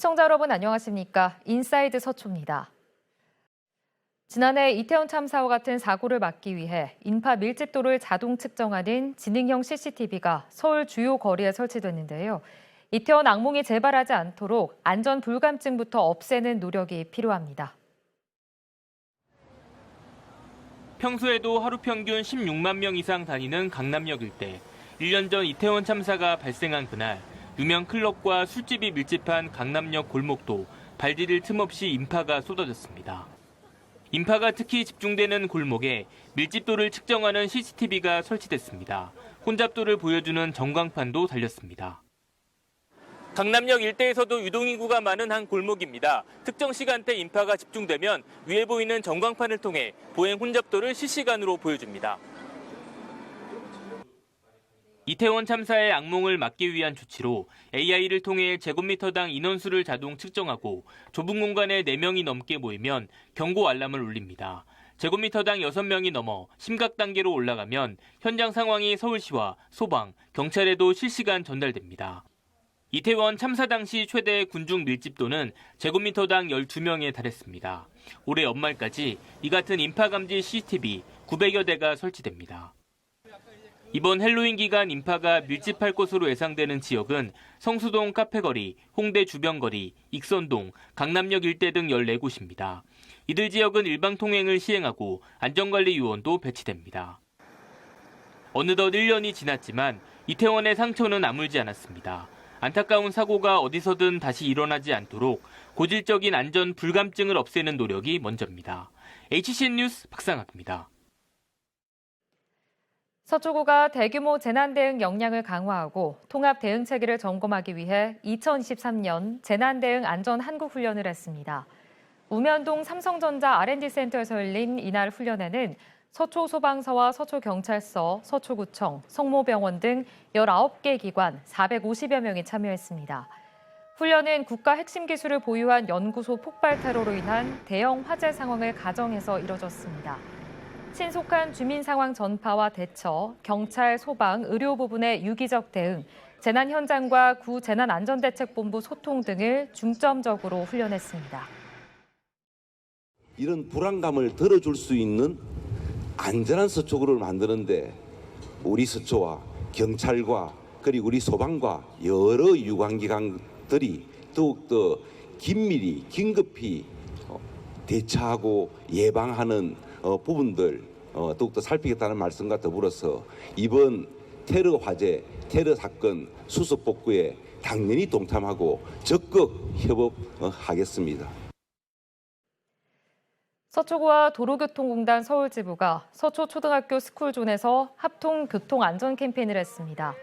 시청자 여러분 안녕하십니까? 인사이드 서초입니다. 지난해 이태원 참사와 같은 사고를 막기 위해 인파 밀집도를 자동 측정하는 지능형 CCTV가 서울 주요 거리에 설치됐는데요. 이태원 악몽이 재발하지 않도록 안전 불감증부터 없애는 노력이 필요합니다. 평소에도 하루 평균 16만 명 이상 다니는 강남역 일대. 1년 전 이태원 참사가 발생한 그날, 유명 클럽과 술집이 밀집한 강남역 골목도 발 디딜 틈 없이 인파가 쏟아졌습니다. 인파가 특히 집중되는 골목에 밀집도를 측정하는 CCTV가 설치됐습니다. 혼잡도를 보여주는 전광판도 달렸습니다. 강남역 일대에서도 유동인구가 많은 한 골목입니다. 특정 시간대 인파가 집중되면 위에 보이는 전광판을 통해 보행 혼잡도를 실시간으로 보여줍니다. 이태원 참사의 악몽을 막기 위한 조치로 AI를 통해 제곱미터당 인원수를 자동 측정하고 좁은 공간에 4명이 넘게 모이면 경고 알람을 울립니다. 제곱미터당 6명이 넘어 심각 단계로 올라가면 현장 상황이 서울시와 소방, 경찰에도 실시간 전달됩니다. 이태원 참사 당시 최대 군중 밀집도는 제곱미터당 12명에 달했습니다. 올해 연말까지 이 같은 인파 감지 CCTV 900여 대가 설치됩니다. 이번 헬로윈 기간 인파가 밀집할 것으로 예상되는 지역은 성수동 카페거리, 홍대 주변거리, 익선동, 강남역 일대 등 14곳입니다. 이들 지역은 일방통행을 시행하고 안전관리 요원도 배치됩니다. 어느덧 1년이 지났지만 이태원의 상처는 아물지 않았습니다. 안타까운 사고가 어디서든 다시 일어나지 않도록 고질적인 안전 불감증을 없애는 노력이 먼저입니다. HCN 뉴스 박상학입니다. 서초구가 대규모 재난 대응 역량을 강화하고 통합 대응 체계를 점검하기 위해 2023년 재난 대응 안전 한국 훈련을 했습니다. 우면동 삼성전자 R&D센터에서 열린 이날 훈련에는 서초소방서와 서초경찰서, 서초구청, 성모병원 등 19개 기관 450여 명이 참여했습니다. 훈련은 국가 핵심 기술을 보유한 연구소 폭발 테러로 인한 대형 화재 상황을 가정해서 이뤄졌습니다. 신속한 주민 상황 전파와 대처, 경찰, 소방, 의료 부분의 유기적 대응, 재난 현장과 구 재난안전대책본부 소통 등을 중점적으로 훈련했습니다. 이런 불안감을 덜어줄 수 있는 안전한 서초구를 만드는데 우리 서초와 경찰과 그리고 우리 소방과 여러 유관기관들이 더욱더 긴밀히 긴급히 대처하고 예방하는 부분들 더욱더 살피겠다는 말씀과 더불어서 이번 테러 화재, 테러 사건 수습 복구에 당연히 동참하고 적극 협업하겠습니다. 서초구와 도로교통공단 서울지부가 서초초등학교 스쿨존에서 합동 교통안전 캠페인을 했습니다.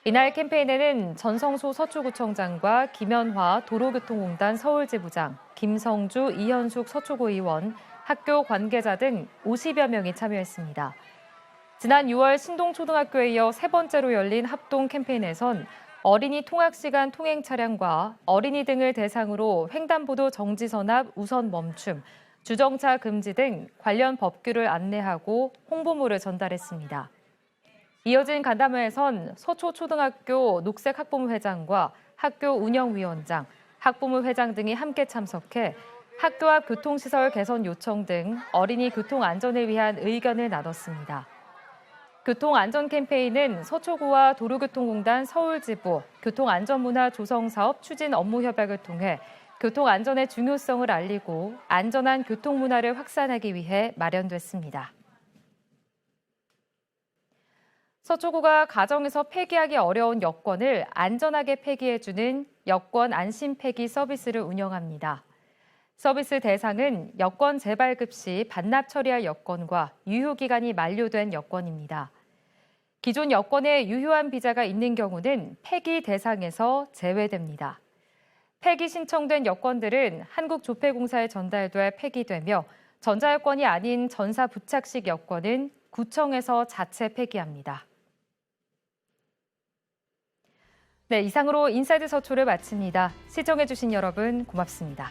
이날 캠페인에는 전성수 서초구청장과 김현화 도로교통공단 서울지부장, 김성주, 이현숙 서초구 의원, 학교 관계자 등 50여 명이 참여했습니다. 지난 6월 신동초등학교에 이어 세 번째로 열린 합동 캠페인에선 어린이 통학시간 통행 차량과 어린이 등을 대상으로 횡단보도 정지선앞 우선 멈춤, 주정차 금지 등 관련 법규를 안내하고 홍보물을 전달했습니다. 이어진 간담회에선 서초초등학교 녹색학부모 회장과 학교 운영위원장, 학부모 회장 등이 함께 참석해 학교 앞 교통시설 개선 요청 등 어린이 교통안전을 위한 의견을 나눴습니다. 교통안전 캠페인은 서초구와 도로교통공단 서울지부, 교통안전문화 조성사업 추진 업무 협약을 통해 교통안전의 중요성을 알리고 안전한 교통문화를 확산하기 위해 마련됐습니다. 서초구가 가정에서 폐기하기 어려운 여권을 안전하게 폐기해주는 여권 안심 폐기 서비스를 운영합니다. 서비스 대상은 여권 재발급 시 반납 처리할 여권과 유효기간이 만료된 여권입니다. 기존 여권에 유효한 비자가 있는 경우는 폐기 대상에서 제외됩니다. 폐기 신청된 여권들은 한국조폐공사에 전달돼 폐기되며 전자여권이 아닌 전사 부착식 여권은 구청에서 자체 폐기합니다. 네, 이상으로 인사이드 서초를 마칩니다. 시청해주신 여러분 고맙습니다.